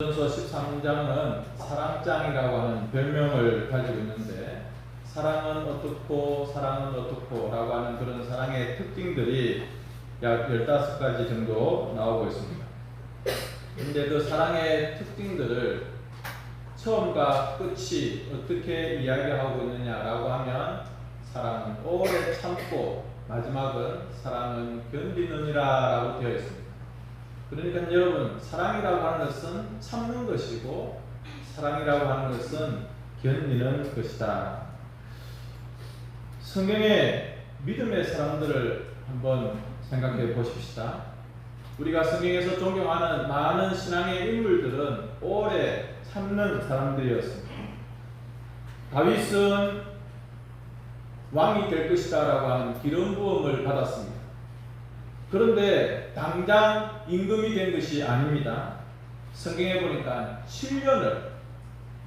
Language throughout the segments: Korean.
전서 13장은 사랑장이라고 하는 별명을 가지고 있는데, 사랑은 어떻고 사랑은 어떻고 라고 하는 그런 사랑의 특징들이 약 15가지 정도 나오고 있습니다. 근데 그 사랑의 특징들을 처음과 끝이 어떻게 이야기하고 있느냐라고 하면, 사랑은 오래 참고 마지막은 사랑은 견디느니라 라고 되어 있습니다. 그러니까 여러분, 사랑이라고 하는 것은 참는 것이고 사랑이라고 하는 것은 견디는 것이다. 성경의 믿음의 사람들을 한번 생각해 보십시다. 우리가 성경에서 존경하는 많은 신앙의 인물들은 오래 참는 사람들이었습니다. 다윗은 왕이 될 것이다 라고 하는 기름 부음을 받았습니다. 그런데 당장 임금이 된 것이 아닙니다. 성경에 보니까 7년을,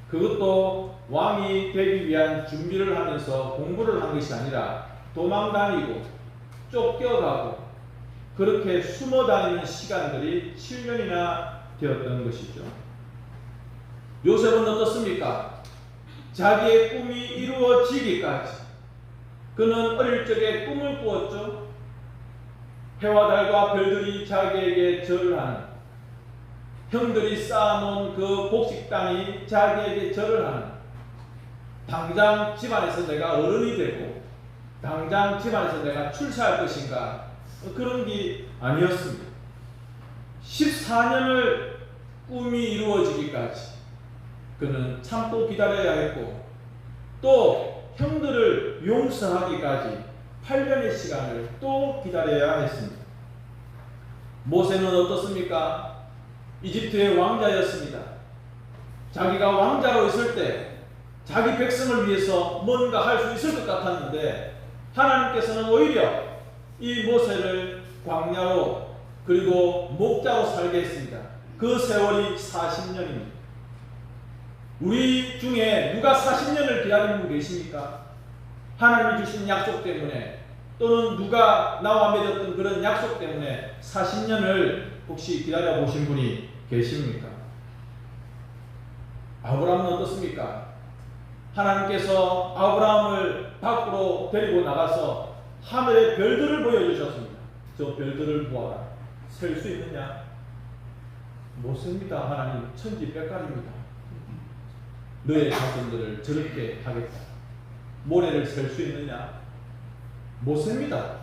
그것도 왕이 되기 위한 준비를 하면서 공부를 한 것이 아니라 도망다니고 쫓겨가고 그렇게 숨어다니는 시간들이 7년이나 되었던 것이죠. 요셉은 어떻습니까? 자기의 꿈이 이루어지기까지 그는 어릴 적에 꿈을 꾸었죠. 해와 달과 별들이 자기에게 절을 하는, 형들이 쌓아놓은 그 곡식 땅이 자기에게 절을 하는, 당장 집안에서 내가 어른이 되고 당장 집안에서 내가 출세할 것인가, 그런 게 아니었습니다. 14년을 꿈이 이루어지기까지 그는 참고 기다려야 했고, 또 형들을 용서하기까지 8년의 시간을 또 기다려야 했습니다. 모세는 어떻습니까? 이집트의 왕자였습니다. 자기가 왕자로 있을 때 자기 백성을 위해서 뭔가 할 수 있을 것 같았는데, 하나님께서는 오히려 이 모세를 광야로 그리고 목자로 살게 했습니다. 그 세월이 40년입니다. 우리 중에 누가 40년을 기다리는 분 계십니까? 하나님이 주신 약속 때문에, 또는 누가 나와 맺었던 그런 약속 때문에 40년을 혹시 기다려 보신 분이 계십니까? 아브라함은 어떻습니까? 하나님께서 아브라함을 밖으로 데리고 나가서 하늘의 별들을 보여주셨습니다. 저 별들을 보아라. 셀 수 있느냐? 못 셉니다. 하나님 천지백갈입니다. 너의 자손들을 저렇게 하겠다. 모래를 셀 수 있느냐? 못 셉니다.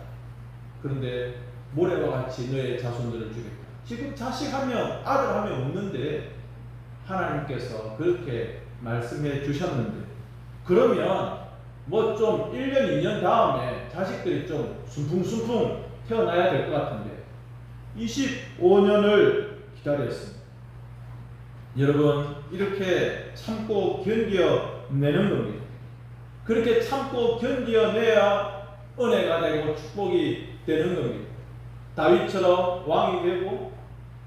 그런데 모래와 같이 너의 자손들을 주겠다. 지금 자식하면 아들하면 없는데 하나님께서 그렇게 말씀해 주셨는데, 그러면 뭐 좀 1년 2년 다음에 자식들이 좀 순풍순풍 태어나야 될 것 같은데 25년을 기다렸습니다. 여러분, 이렇게 참고 견뎌내는 겁니다. 그렇게 참고 견뎌내야 은혜가 되고 축복이 되는 겁니다. 다윗처럼 왕이 되고,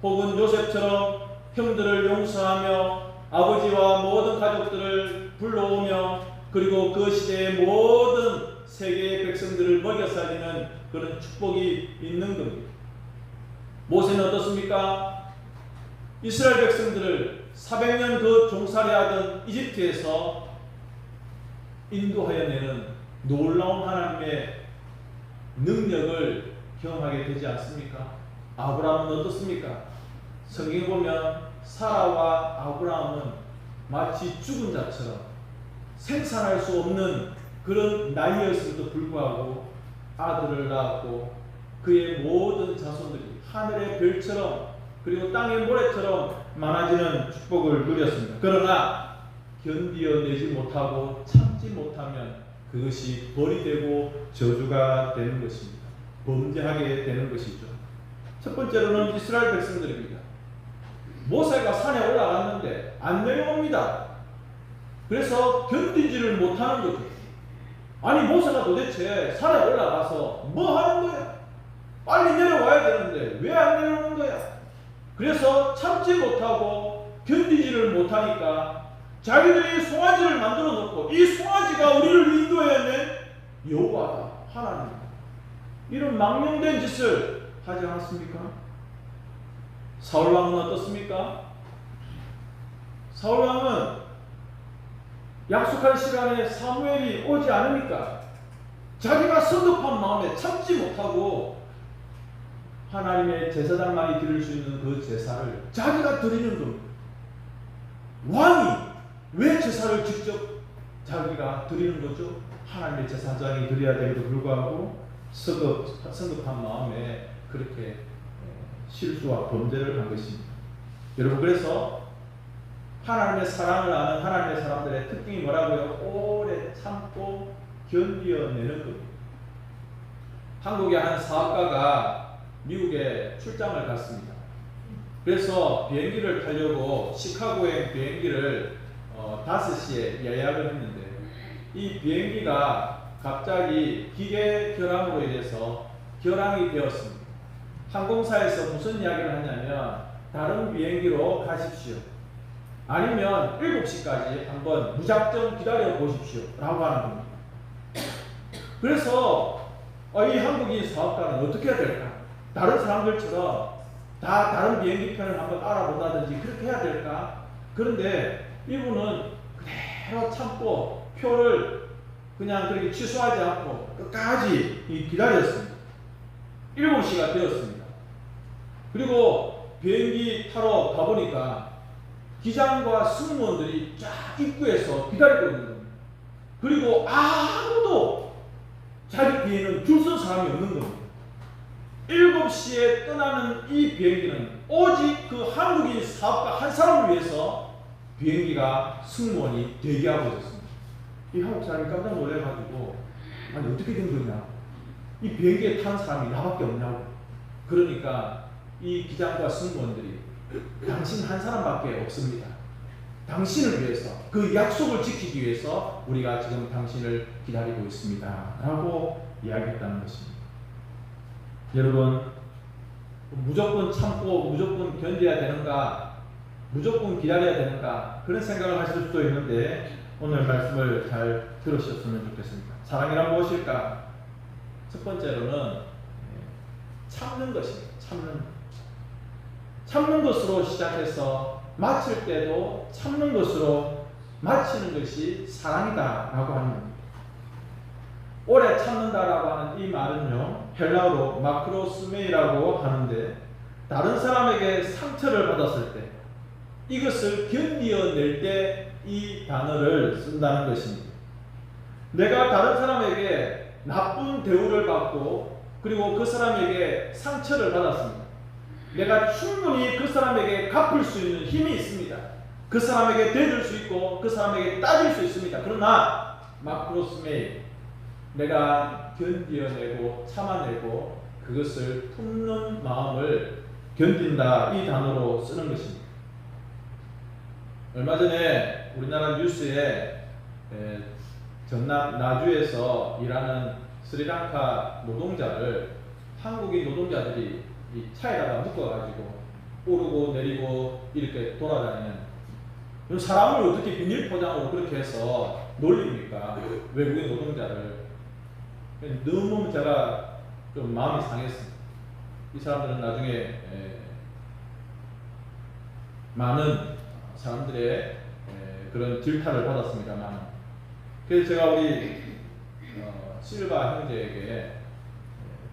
혹은 요셉처럼 형들을 용서하며 아버지와 모든 가족들을 불러오며, 그리고 그 시대의 모든 세계의 백성들을 먹여 살리는 그런 축복이 있는 겁니다. 모세는 어떻습니까? 이스라엘 백성들을 400년 그 종살이하던 이집트에서 인도하여 내는 놀라운 하나님의 능력을 경험하게 되지 않습니까? 아브라함은 어떻습니까? 성경에 보면 사라와 아브라함은 마치 죽은 자처럼 생산할 수 없는 그런 나이였음에도 불구하고 아들을 낳았고, 그의 모든 자손들이 하늘의 별처럼 그리고 땅의 모래처럼 많아지는 축복을 누렸습니다. 그러나 견디어내지 못하고 참지 못하면 그것이 벌이 되고 저주가 되는 것입니다. 범죄하게 되는 것이죠. 첫 번째로는 이스라엘 백성들입니다. 모세가 산에 올라갔는데 안 내려옵니다. 그래서 견디지를 못하는 거죠. 아니, 모세가 도대체 산에 올라가서 뭐 하는 거야? 빨리 내려와야 되는데 왜 안 내려오는 거야? 그래서 참지 못하고 견디지를 못하니까 자기들이 송아지를 만들어 놓고, 이 송아지가 우리를 인도해낸 여호와다, 하나님이다, 이런 망령된 짓을 하지 않았습니까? 사울왕은 어떻습니까? 사울왕은 약속한 시간에 사무엘이 오지 않으니까 자기가 성급한 마음에 참지 못하고 하나님의 제사장만이 드릴 수 있는 그 제사를 자기가 드리는 겁니다. 왕이 왜 제사를 직접 자기가 드리는 거죠? 하나님의 제사장이 드려야 되에도 불구하고 성급한 마음에 그렇게 실수와 범죄를 한 것입니다. 여러분, 그래서 하나님의 사랑을 아는 하나님의 사람들의 특징이 뭐라고요? 오래 참고 견디어내는 겁니다. 한국의 한 사업가가 미국에 출장을 갔습니다. 그래서 비행기를 타려고 시카고행 비행기를 5시에 예약을 했는데 이 비행기가 갑자기 기계 결함으로 인해서 결항이 되었습니다. 항공사에서 무슨 이야기를 하냐면 다른 비행기로 가십시오. 아니면 7시까지 한번 무작정 기다려 보십시오 라고 하는 겁니다. 그래서 이 한국인 사업가는 어떻게 해야 될까? 다른 사람들처럼 다 다른 비행기편을 한번 알아본다든지 그렇게 해야 될까? 그런데 이분은 그대로 참고 표를 그냥 그렇게 취소하지 않고 끝까지 기다렸습니다. 7시가 되었습니다. 그리고 비행기 타러 가보니까 기장과 승무원들이 쫙 입구에서 기다리고 있는 겁니다. 그리고 아무도 자기 뒤에는 줄 선 사람이 없는 겁니다. 7시에 떠나는 이 비행기는 오직 그 한국인 사업가 한 사람을 위해서 비행기가 승무원이 대기하고 있었습니다. 이 한국 사람이 깜짝 놀래가지고 아니 어떻게 된 거냐, 이 비행기에 탄 사람이 나밖에 없냐고. 그러니까 이 기장과 승무원들이 당신 한 사람밖에 없습니다. 당신을 위해서, 그 약속을 지키기 위해서 우리가 지금 당신을 기다리고 있습니다 라고 이야기했다는 것입니다. 여러분, 무조건 참고 무조건 견뎌야 되는가, 무조건 기다려야 되는가, 그런 생각을 하실 수도 있는데 오늘 말씀을 잘 들으셨으면 좋겠습니다. 사랑이란 무엇일까? 첫 번째로는 참는 것입니다. 참는 것으로 시작해서 마칠 때도 참는 것으로 마치는 것이 사랑이다 라고 하는 겁니다. 오래 참는다라고 하는 이 말은요, 헬라어로 마크로스메이라고 하는데 다른 사람에게 상처를 받았을 때 이것을 견디어낼 때 이 단어를 쓴다는 것입니다. 내가 다른 사람에게 나쁜 대우를 받고 그리고 그 사람에게 상처를 받았습니다. 내가 충분히 그 사람에게 갚을 수 있는 힘이 있습니다. 그 사람에게 대줄 수 있고 그 사람에게 따질 수 있습니다. 그러나 마크로스메이, 내가 견디어내고 참아내고 그것을 품는 마음을 견딘다, 이 단어로 쓰는 것입니다. 얼마 전에 우리나라 뉴스에 전남 나주에서 일하는 스리랑카 노동자를 한국인 노동자들이 이 차에다가 묶어가지고 오르고 내리고 이렇게 돌아다니는, 사람을 어떻게 비닐 포장으로 그렇게 해서 놀립니까? 외국인 노동자를. 너무 제가 좀 마음이 상했습니다. 이 사람들은 나중에 많은 사람들의 그런 질타를 받았습니다만, 그래서 제가 우리 실바 형제에게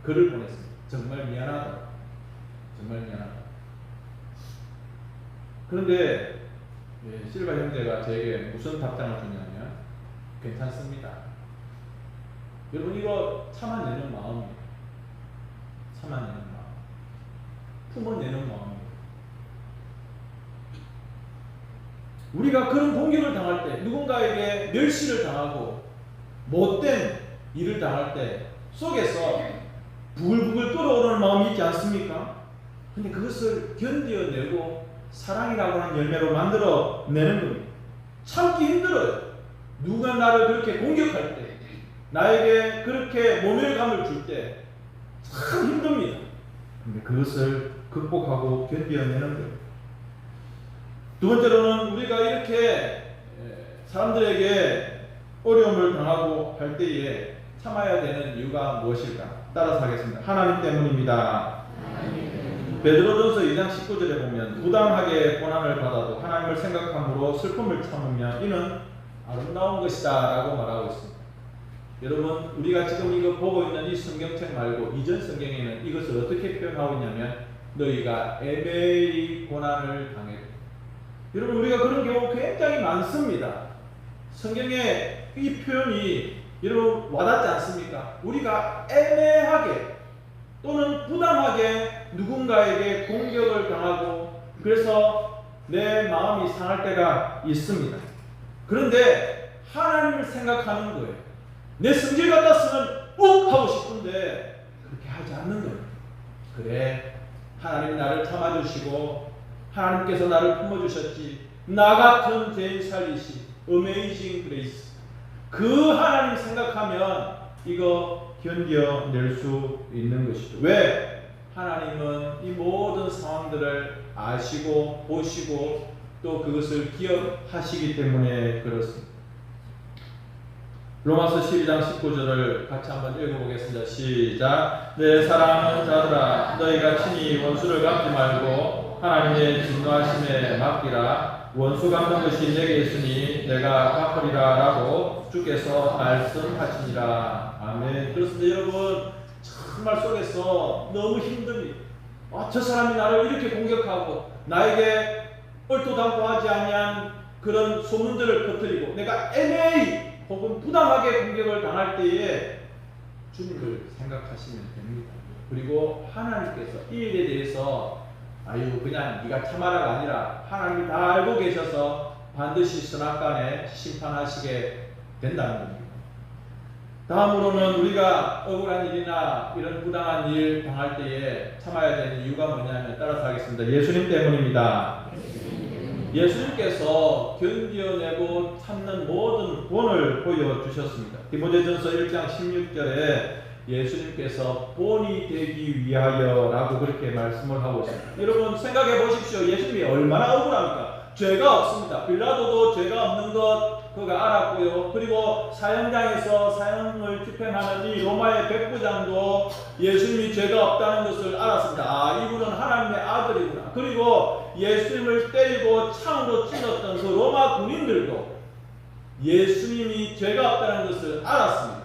글을 보냈습니다. 정말 미안하다. 정말 미안하다. 그런데 실바 형제가 저에게 무슨 답장을 주냐면 괜찮습니다. 여러분, 이거 참아내는 마음이에요. 참아내는 마음, 품어내는 마음이에요. 우리가 그런 공격을 당할 때, 누군가에게 멸시를 당하고 못된 일을 당할 때 속에서 부글부글 끓어오르는 마음이 있지 않습니까? 근데 그것을 견뎌내고 사랑이라고 하는 열매로 만들어내는 겁니다. 참기 힘들어요. 누가 나를 그렇게 공격할 때, 나에게 그렇게 모멸감을 줄 때 참 힘듭니다. 근데 그것을 극복하고 견뎌내는 거예요. 두 번째로는 우리가 이렇게 사람들에게 어려움을 당하고 할 때에 참아야 되는 이유가 무엇일까? 따라서 하겠습니다. 하나님 때문입니다. 베드로전서 2장 19절에 보면 부당하게 고난을 받아도 하나님을 생각함으로 슬픔을 참으면 이는 아름다운 것이다 라고 말하고 있습니다. 여러분, 우리가 지금 이거 보고 있는 이 성경책 말고 이전 성경에는 이것을 어떻게 표현하고 있냐면 너희가 애매히 고난을 당해. 여러분, 우리가 그런 경우 굉장히 많습니다. 성경에 이 표현이 여러분 와닿지 않습니까? 우리가 애매하게 또는 부당하게 누군가에게 공격을 당하고 그래서 내 마음이 상할 때가 있습니다. 그런데 하나님을 생각하는 거예요. 내 성질 같았으면 욱 하고 싶은데 그렇게 하지 않는 거예요. 그래, 하나님이 나를 참아주시고 하나님께서 나를 품어주셨지. 나 같은 죄인 살리시. Amazing Grace. 그 하나님 생각하면 이거 견뎌낼 수 있는 것이죠. 왜? 하나님은 이 모든 상황들을 아시고 보시고 또 그것을 기억하시기 때문에 그렇습니다. 로마서 12장 19절을 같이 한번 읽어보겠습니다. 시작. 내 사랑하는 자들아, 너희가 친히 원수를 갚지 말고 하나님의 진노하심에 맡기라. 원수 갚는 것이 내게 있으니 내가 갚으리라 라고 주께서 말씀하시니라. 아멘. 그렇습니다. 여러분, 정말 속에서 너무 힘듭니다. 저 사람이 나를 이렇게 공격하고 나에게 얼토당토하지 아니한 그런 소문들을 퍼뜨리고 내가 애매히 혹은 부당하게 공격을 당할 때에 주님을 생각하시면 됩니다. 그리고 하나님께서 이 일에 대해서 그냥 네가 참아라가 아니라 하나님이 다 알고 계셔서 반드시 선악간에 심판하시게 된다는 겁니다. 다음으로는 우리가 억울한 일이나 이런 부당한 일 당할 때에 참아야 되는 이유가 뭐냐면 따라서 하겠습니다. 예수님 때문입니다. 예수님께서 견뎌내고 참는 모든 본을 보여주셨습니다. 디모데전서 1장 16절에 예수님께서 본이 되기 위하여 라고 그렇게 말씀을 하고 있습니다. 여러분 생각해 보십시오. 예수님이 얼마나 억울합니까? 죄가 없습니다. 빌라도도 죄가 없는 것 그가 알았고요. 그리고 사형장에서 사형을 집행하는 이 로마의 백부장도 예수님이 죄가 없다는 것을 알았습니다. 이분은 하나님의 아들이구나. 그리고 예수님을 때리고 창으로 찔렀던 그 로마 군인들도 예수님이 죄가 없다는 것을 알았습니다.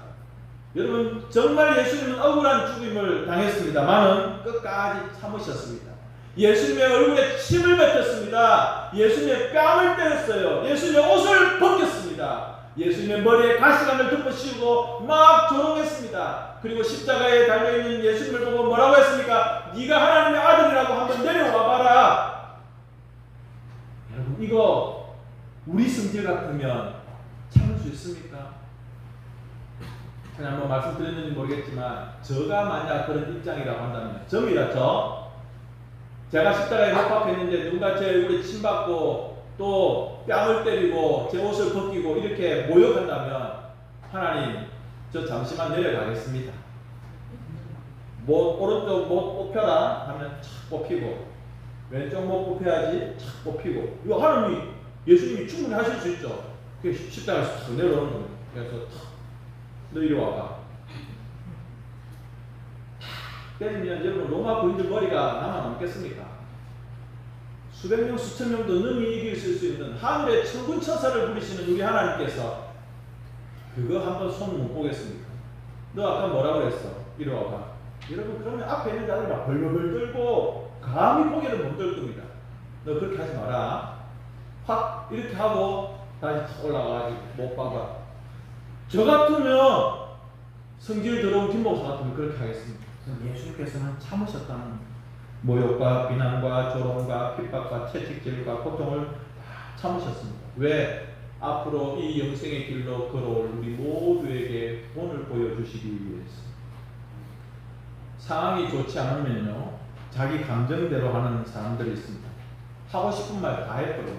여러분 정말 예수님은 억울한 죽임을 당했습니다만은 끝까지 참으셨습니다. 예수님의 얼굴에 침을 뱉었습니다. 예수님의 뺨을 때렸어요. 예수님의 옷을 벗겼습니다. 예수님의 머리에 가시관을 덮어씌우고 막 조롱했습니다. 그리고 십자가에 달려있는 예수님을 보고 뭐라고 했습니까? 네가 하나님의 아들이라고 한번 내려와 봐라. 여러분 이거 우리 성질 같으면 참을 수 있습니까? 그냥 한번 말씀드렸는지 모르겠지만 저가 만약 그런 입장이라고 한다면 저입니다. 제가 십자가에 못 박혔는데 누가 제 얼굴에 침받고 또 뺨을 때리고 제 옷을 벗기고 이렇게 모욕한다면 하나님 저 잠시만 내려가겠습니다. 오른쪽 못 뽑혀라 하면 착 뽑히고 왼쪽 못 뽑혀야지 착 뽑히고 이거 하나님이 예수님이 충분히 하실 수 있죠. 십자가에서 내려오는 거예요. 그래서 너 이리 와봐. 때리면 여러분 로마 군인들 머리가 남아남겠습니까? 수백 명 수천 명도 능히 이길 수 있는 하늘의 천군 천사를 부리시는 우리 하나님께서 그거 한번 손 못 보겠습니까? 너 아까 뭐라 그랬어? 이리 와봐. 여러분 그러면 앞에 있는 자들 막 벌벌벌 떨고 감히 고개를 못 들 겁니다. 너 그렇게 하지 마라. 확 이렇게 하고 다시 올라가가지고 못 박아. 저 같으면 성질 더러운 김목사 같으면 그렇게 하겠습니다. 예수님께서는 참으셨다는 모욕과 비난과 조롱과 핍박과 채찍질과 고통을 다 참으셨습니다. 왜? 앞으로 이 영생의 길로 걸어올 우리 모두에게 본을 보여주시기 위해서. 상황이 좋지 않으면요 자기 감정대로 하는 사람들이 있습니다. 하고 싶은 말 다 해버려요.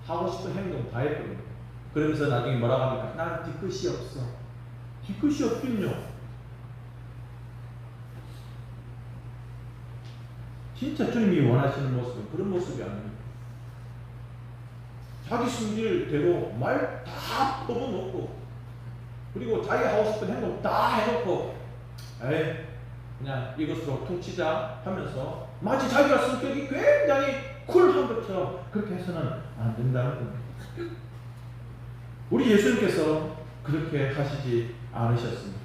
하고 싶은 행동 다 해버려요. 그러면서 나중에 뭐라고 합니까? 나는 뒤끝이 없어. 뒤끝이 없긴요. 진짜 주님이 원하시는 모습은 그런 모습이 아닙니다. 자기 성질대로 말 다 퍼부어놓고 그리고 자기 하고 싶은 행동 다 해놓고 그냥 이것으로 퉁치자 하면서 마치 자기가 성격이 굉장히 쿨한 것처럼 그렇게 해서는 안 된다는 겁니다. 우리 예수님께서 그렇게 하시지 않으셨습니다.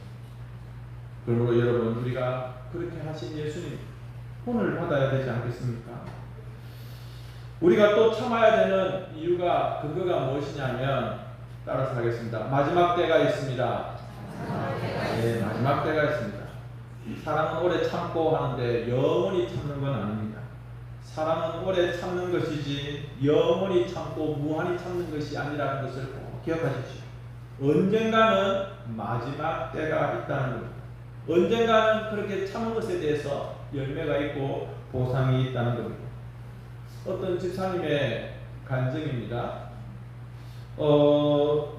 그러므로 여러분, 우리가 그렇게 하신 예수님 본을 받아야 되지 않겠습니까? 우리가 또 참아야 되는 이유가, 근거가 무엇이냐면, 따라서 하겠습니다. 마지막 때가 있습니다. 네, 마지막 때가 있습니다. 사랑은 오래 참고 하는데 영원히 참는 건 아닙니다. 사랑은 오래 참는 것이지 영원히 참고 무한히 참는 것이 아니라는 것을 꼭 기억하십시오. 언젠가는 마지막 때가 있다는 겁니다. 언젠가는 그렇게 참은 것에 대해서 열매가 있고 보상이 있다는 겁니다. 어떤 집사님의 간증입니다.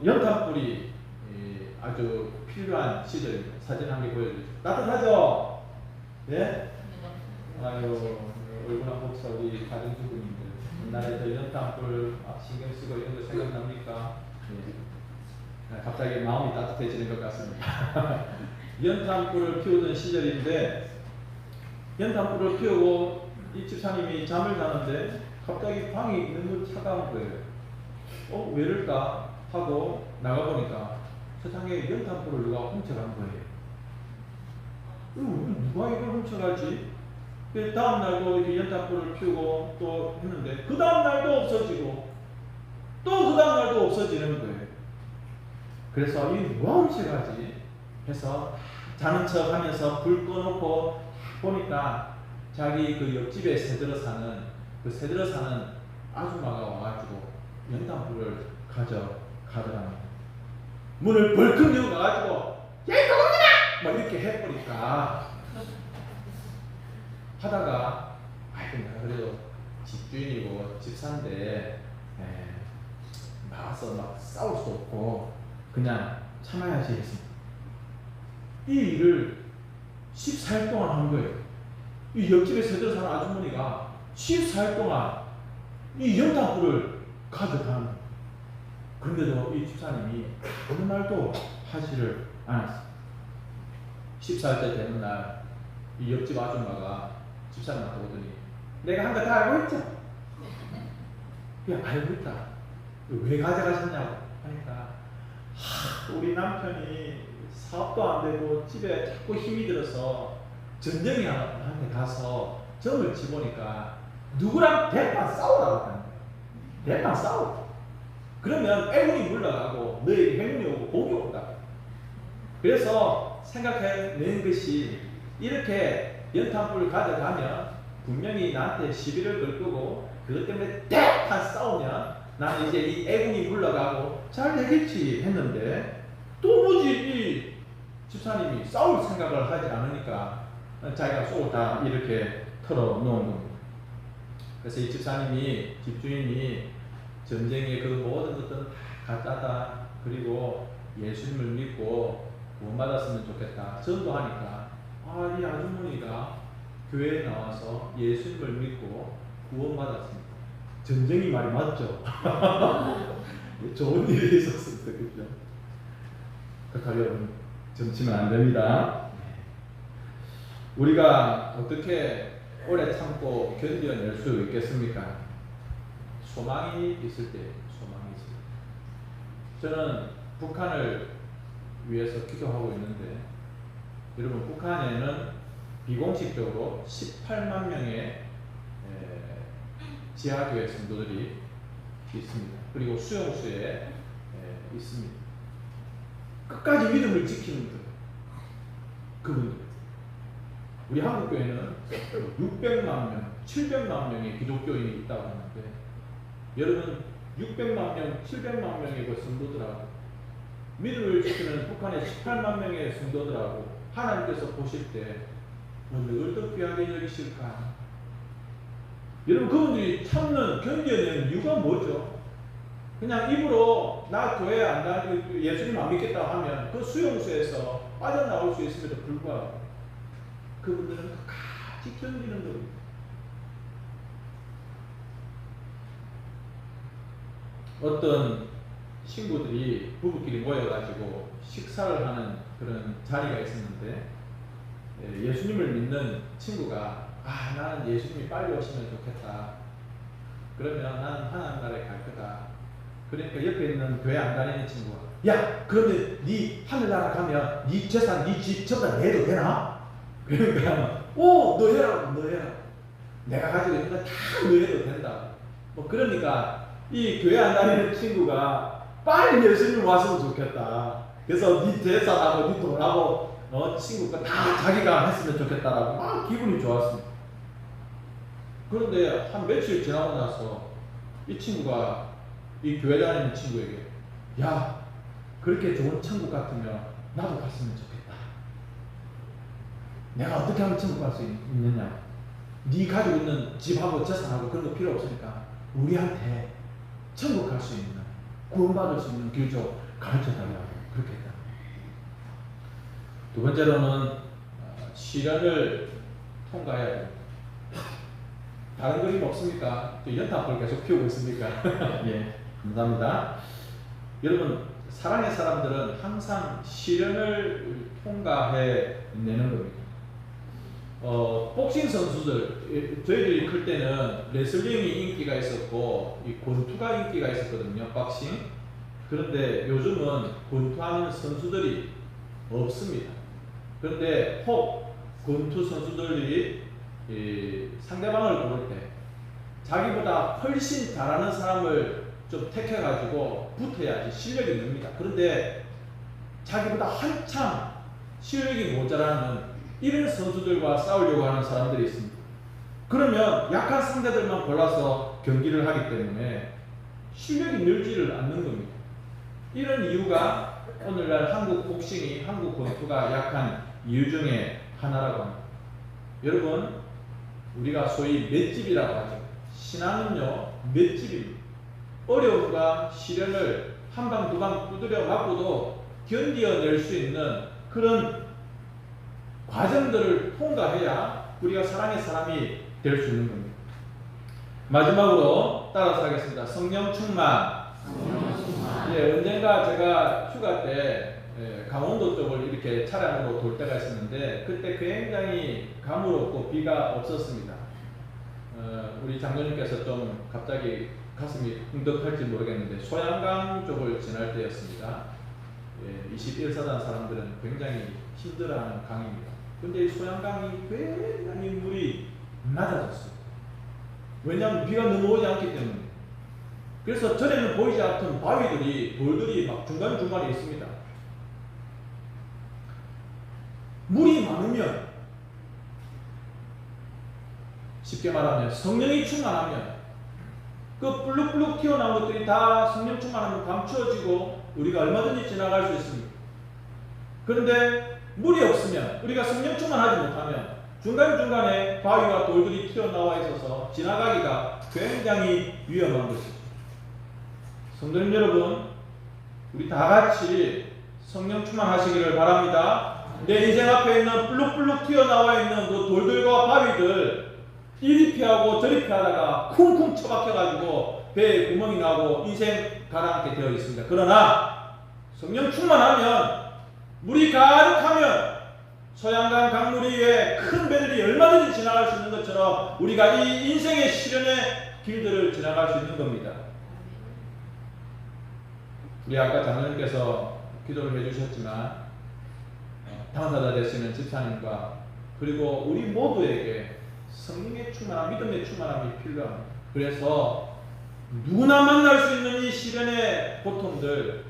연탄불이 아주 필요한 시절입니다. 사진 한 개 보여주세요. 따뜻하죠? 예? 아유, 얼굴 한번 봅시다. 우리 가정주부님들. 옛날에 저 연탄불 신경 쓰고 이런 거 생각납니까? 예. 갑자기 마음이 따뜻해지는 것 같습니다. 연탄불을 피우던 시절인데, 연탄불을 피우고 이 집사님이 잠을 자는데 갑자기 방이 너무 차가운 거예요. 왜 이럴까 하고 나가보니까 세상에 연탄불을 누가 훔쳐간 거예요. 누가 이걸 훔쳐가지? 다음 날도 이렇게 연탄불을 피우고 또 했는데 그 다음 날도 없어지고 또 그 다음 날도 없어지는 거예요. 그래서 이 누가 훔쳐가지? 해서 자는 척 하면서 불 꺼놓고 보니까 자기 그 옆집에 새들어 사는 아줌마가 와가지고 연탄불을 가져가더랍니다. 문을 벌컥 열고 가가지고 야 이거 막 이렇게 해버리니까 하다가 내가 그래도 집주인이고 집사인데 나와서 막 싸울 수 없고 그냥 참아야지 했습니다. 이 일을 14일 동안 한 거예요. 이 옆집에 새들어 사는 아주머니가 14일 동안 이 연탄불을 가져가는 거예요. 그런데도 이 집사님이 어느 날도 하지를 않았어요. 14일째 되는 날 이 옆집 아줌마가 집사님한테 오더니 내가 한 거 다 알고 있죠? 그냥 알고 있다. 왜 가져가셨냐고 하니까 우리 남편이 사업도 안 되고 집에 자꾸 힘이 들어서 전쟁이한테 가서 점을 치보니까 누구랑 대판 싸우라고 하는 거예요. 대판 싸우고 그러면 애군이 물러가고 너에게 행운이 오고 복이 온다. 그래서 생각해낸 것이 이렇게 연탄불을 가져가면 분명히 나한테 시비를 걸 거고 그것 때문에 대판 싸우면 나는 이제 이 애군이 물러가고 잘 되겠지 했는데 도무지 이 집사님이 싸울 생각을 하지 않으니까 자기가 속을 다 이렇게 털어놓은 겁니다. 그래서 이 집주인이 전쟁의 그 모든 것들은 가짜다. 그리고 예수님을 믿고 구원받았으면 좋겠다. 전도하니까 이 아주머니가 교회에 나와서 예수님을 믿고 구원받았습니다. 전쟁이 말이 맞죠? 좋은 일이 있었습니다. 그죠? 그러니까 여러분 점치면 안 됩니다. 우리가 어떻게 오래 참고 견뎌낼 수 있겠습니까? 소망이 있을 때, 소망이 있을 때. 저는 북한을 위해서 기도하고 있는데, 여러분 북한에는 비공식적으로 18만 명의 지하교회 성도들이 있습니다. 그리고 수용소에 있습니다. 끝까지 믿음을 지키는 거예요. 그분들. 우리 한국교회는 600만 명, 700만 명의 기독교인이 있다고 하는데 여러분 600만 명, 700만 명의 그 성도들하고 믿음을 지키는 북한의 18만 명의 성도들하고 하나님께서 보실 때 어느 더 귀하게 여기실까? 여러분 그분들이 참는, 견뎌내는 이유가 뭐죠? 그냥 입으로 나 교회 안 다니고 예수님 안 믿겠다 하면 그 수용소에서 빠져나올 수 있음에도 불구하고 그분들은 끝까지 견디는 겁니다. 어떤 친구들이 부부끼리 모여가지고 식사를 하는 그런 자리가 있었는데 예수님을 믿는 친구가 나는 예수님이 빨리 오시면 좋겠다. 그러면 나는 하나님 나라에 갈 거다. 그러니까 옆에 있는 교회 안 다니는 친구가, 야, 그러면 네 하늘나라 가면 네 재산, 네 집 전부 다 내도 되나? 그러니까 너 해라, 너 해라. 내가 가지고 있는 건 다 너 해도 된다. 뭐 그러니까 이 교회 안 다니는 친구가 빨리 예수님 왔으면 좋겠다. 그래서 네 재산하고 네 돈하고 친구가 다 자기가 했으면 좋겠다라고 막 기분이 좋았습니다. 그런데 한 며칠 지나고 나서 이 친구가 이 교회 다니는 친구에게, 야, 그렇게 좋은 천국 같으면 나도 갔으면 좋겠다. 내가 어떻게 하면 천국 갈 수 있느냐? 네 가지고 있는 집하고 재산하고 그런 거 필요 없으니까 우리한테 천국 갈 수 있는, 구원받을 수 있는 길 좀 가르쳐달라고 그렇게 했다. 두 번째로는 시련을 통과해야 됩니다. 다른 그림 없습니까? 또 연탄불 계속 피우고 있습니까? 예, 감사합니다. 여러분, 사랑의 사람들은 항상 시련을 통과해 내는 겁니다. 복싱 선수들, 저희들이 클 때는 레슬링이 인기가 있었고 이 권투가 인기가 있었거든요. 복싱. 그런데 요즘은 권투하는 선수들이 없습니다. 그런데 혹 권투 선수들이 상대방을 고를 때 자기보다 훨씬 잘하는 사람을 좀 택해가지고 붙어야지 실력이 늡니다. 그런데 자기보다 한참 실력이 모자라는 이런 선수들과 싸우려고 하는 사람들이 있습니다. 그러면 약한 상대들만 골라서 경기를 하기 때문에 실력이 늘지를 않는 겁니다. 이런 이유가 오늘날 한국 복싱이, 한국 권투가 약한 이유 중에 하나라고 합니다. 여러분, 우리가 소위 맷집이라고 하죠. 신앙은요, 맷집입니다. 어려움과 시련을 한 방 두 방 두드려 맞고도 견뎌낼 수 있는 그런 과정들을 통과해야 우리가 사랑의 사람이 될 수 있는 겁니다. 마지막으로 따라서 하겠습니다. 성령 충만. 예, 언젠가 제가 휴가 때 강원도 쪽을 이렇게 차량으로 돌 때가 있었는데 그때 굉장히 가물었고 비가 없었습니다. 우리 장로님께서 좀 갑자기 가슴이 흥덕할지 모르겠는데 소양강 쪽을 지날 때였습니다. 21사단 사람들은 굉장히 힘들어하는 강입니다. 근데 이 소양강이 굉장히 물이 낮아졌어요. 왜냐하면 비가 너무 오지 않기 때문에. 그래서 전에는 보이지 않던 바위들이, 돌들이 막 중간중간에 있습니다. 물이 많으면, 쉽게 말하면 성령이 충만하면 그 불룩불룩 튀어나온 것들이 다 성령 충만하면 감추어지고 우리가 얼마든지 지나갈 수 있습니다. 그런데 물이 없으면, 우리가 성령 충만하지 못하면 중간중간에 바위와 돌들이 튀어나와 있어서 지나가기가 굉장히 위험한 것이죠. 성도님 여러분, 우리 다 같이 성령 충만하시기를 바랍니다. 내 인생 앞에 있는 불룩불룩 튀어나와 있는 그 돌들과 바위들 이리 피하고 저리 피하다가 쿵쿵 처박혀가지고 배에 구멍이 나고 인생 가라앉게 되어 있습니다. 그러나 성령 충만하면, 물이 가득하면 소양강 강물 위에 큰 배들이 얼마든지 지나갈 수 있는 것처럼 우리가 이 인생의 시련의 길들을 지나갈 수 있는 겁니다. 우리 아까 장로님께서 기도를 해주셨지만 당사자 되시는 집사님과 그리고 우리 모두에게 성령의 충만함, 믿음의 충만함이 필요합니다. 그래서 누구나 만날 수 있는 이 시련의 고통들,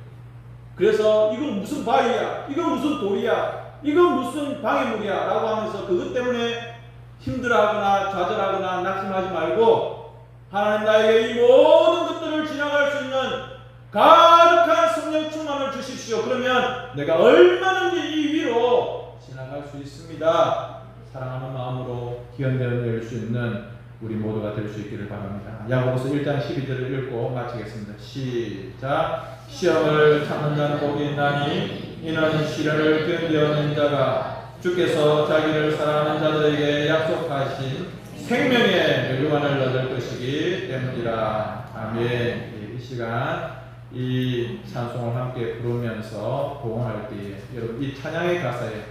그래서 이건 무슨 바위야, 이건 무슨 돌이야, 이건 무슨 방해물이야 라고 하면서 그것 때문에 힘들어하거나 좌절하거나 낙심하지 말고 하나님 나에게 이 모든 것들을 지나갈 수 있는 가득한 성령 충만을 주십시오. 그러면 내가 얼마든지 이 위로 지나갈 수 있습니다. 사랑하는 마음으로 기원되어낼 수 있는 우리 모두가 될 수 있기를 바랍니다. 야고보서 1장 12절을 읽고 마치겠습니다. 시작. 시험을 참는 자는 복이 있나니 이는 시련을 견뎌낸 자가 주께서 자기를 사랑하는 자들에게 약속하신 생명의 멸류관을 얻을 것이기 때문이라. 아멘. 이 시간 이 찬송을 함께 부르면서 봉헌할 때에 여러분 이 찬양의 가사에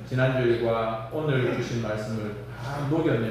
지난주일과 오늘 주신 말씀을 다 녹여내면